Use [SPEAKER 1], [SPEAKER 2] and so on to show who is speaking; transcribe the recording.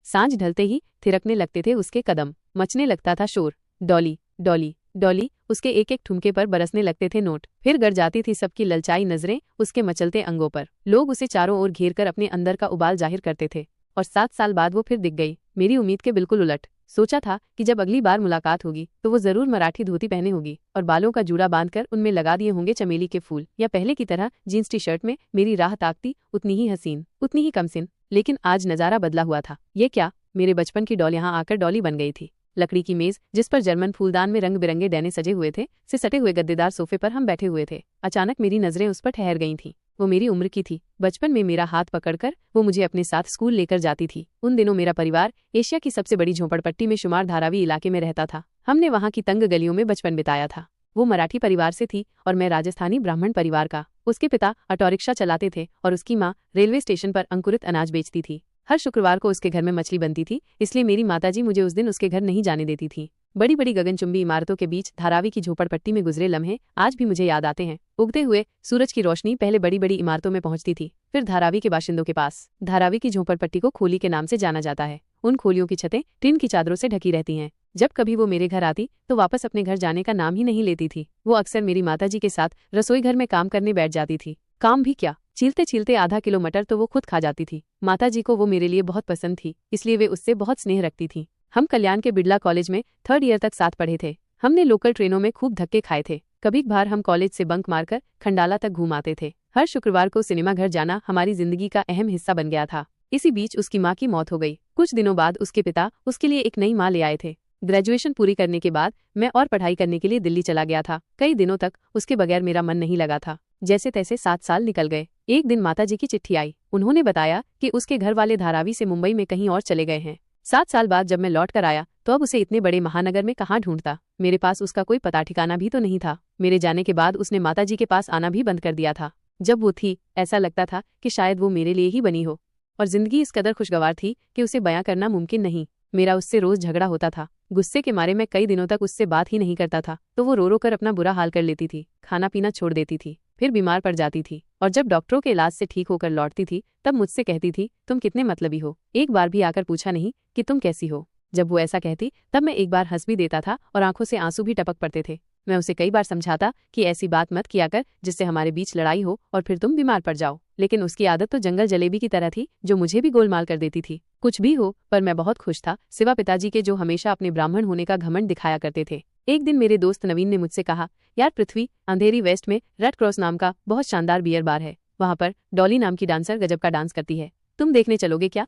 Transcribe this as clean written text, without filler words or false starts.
[SPEAKER 1] सांझ ढलते ही थिरकने लगते थे उसके कदम, मचने लगता था शोर। डॉली डॉली डॉली, उसके एक एक ठुमके पर बरसने लगते थे नोट। फिर गड़ जाती थी सबकी ललचाई नजरें उसके मचलते अंगों पर। लोग उसे चारों ओर घेर कर अपने अंदर का उबाल जाहिर करते थे। और 7 साल बाद वो फिर दिख गई, मेरी उम्मीद के बिल्कुल उलट। सोचा था कि जब अगली बार मुलाकात होगी तो वो जरूर मराठी धोती पहने होगी और बालों का जूड़ा बांधकर उनमें लगा दिए होंगे चमेली के फूल, या पहले की तरह जींस टी शर्ट में मेरी राह ताकती, उतनी ही हसीन, उतनी ही कमसिन। लेकिन आज नजारा बदला हुआ था। ये क्या, मेरे बचपन की डॉल यहाँ आकर डॉली बन गई थी। लकड़ी की मेज जिस पर जर्मन फूलदान में रंग बिरंगे डैने सजे हुए थे, से सटे हुए गद्देदार सोफे पर हम बैठे हुए थे। अचानक मेरी नजरें उस पर ठहर गई थीं। वो मेरी उम्र की थी। बचपन में मेरा हाथ पकड़कर वो मुझे अपने साथ स्कूल लेकर जाती थी। उन दिनों मेरा परिवार एशिया की सबसे बड़ी झोंपड़पट्टी में शुमार धारावी इलाके में रहता था। हमने वहाँ की तंग गलियों में बचपन बिताया था। वो मराठी परिवार से थी और मैं राजस्थानी ब्राह्मण परिवार का। उसके पिता ऑटो रिक्शा चलाते थे और उसकी माँ रेलवे स्टेशन पर अंकुरित अनाज बेचती थी। हर शुक्रवार को उसके घर में मछली बनती थी, इसलिए मेरी माताजी मुझे उस दिन उसके घर नहीं जाने देती थी। बड़ी बड़ी गगनचुंबी इमारतों के बीच धारावी की झोपड़पट्टी में गुजरे लम्हे आज भी मुझे याद आते हैं। उगते हुए सूरज की रोशनी पहले बड़ी बड़ी इमारतों में पहुंचती थी, फिर धारावी के बाशिंदों के पास। धारावी की झोपड़पट्टी को खोली के नाम से जाना जाता है। उन खोलियों की छतें टिन की चादरों से ढकी रहती हैं। जब कभी वो मेरे घर आती तो वापस अपने घर जाने का नाम ही नहीं लेती थी। वो अक्सर मेरी माताजी के साथ रसोई घर में काम करने बैठ जाती थी। काम भी क्या, छीलते छीलते आधा किलो मटर तो वो खुद खा जाती थी। माताजी को वो मेरे लिए बहुत पसंद थी, इसलिए वे उससे बहुत स्नेह रखती थीं। हम कल्याण के बिड़ला कॉलेज में 3rd ईयर तक साथ पढ़े थे। हमने लोकल ट्रेनों में खूब धक्के खाए थे। कभी कभार हम कॉलेज से बंक मारकर खंडाला तक घूम आते थे। हर शुक्रवार को सिनेमा घर जाना हमारी जिंदगी का अहम हिस्सा बन गया था। इसी बीच उसकी माँ की मौत हो गई। कुछ दिनों बाद उसके पिता उसके लिए एक नई माँ ले आए थे। ग्रेजुएशन पूरी करने के बाद मैं और पढ़ाई करने के लिए दिल्ली चला गया था। कई दिनों तक उसके बगैर मेरा मन नहीं लगा था। जैसे तैसे 7 साल निकल गए। एक दिन माताजी की चिट्ठी आई। उन्होंने बताया कि उसके घर वाले धारावी से मुंबई में कहीं और चले गए हैं। 7 साल बाद जब मैं लौट कर आया तो अब उसे इतने बड़े महानगर में कहाँ ढूंढता। मेरे पास उसका कोई पता ठिकाना भी तो नहीं था। मेरे जाने के बाद उसने माताजी के पास आना भी बंद कर दिया था। जब वो थी, ऐसा लगता था कि शायद वो मेरे लिए ही बनी हो, और जिंदगी इस कदर खुशगवार थी कि उसे बयां करना मुमकिन नहीं। मेरा उससे रोज झगड़ा होता था। गुस्से के मारे मैं कई दिनों तक उससे बात ही नहीं करता था, तो वो रो रो कर अपना बुरा हाल कर लेती थी। खाना पीना छोड़ देती थी, फिर बीमार पड़ जाती थी, और जब डॉक्टरों के इलाज से ठीक होकर लौटती थी तब मुझसे कहती थी, तुम कितने मतलबी हो, एक बार भी आकर पूछा नहीं कि तुम कैसी हो। जब वो ऐसा कहती तब मैं एक बार हंस भी देता था और आंखों से आंसू भी टपक पड़ते थे। मैं उसे कई बार समझाता कि ऐसी बात मत किया कर जिससे हमारे बीच लड़ाई हो और फिर तुम बीमार पड़ जाओ, लेकिन उसकी आदत तो जंगल जलेबी की तरह थी जो मुझे भी गोलमाल कर देती थी। कुछ भी हो, पर मैं बहुत खुश था, सिवा पिताजी के जो हमेशा अपने ब्राह्मण होने का घमंड दिखाया करते थे। एक दिन मेरे दोस्त नवीन ने मुझसे कहा, यार पृथ्वी, अंधेरी वेस्ट में रेड क्रॉस नाम का बहुत शानदार बियर बार है। वहाँ पर डॉली नाम की डांसर गजब का डांस करती है, तुम देखने चलोगे क्या?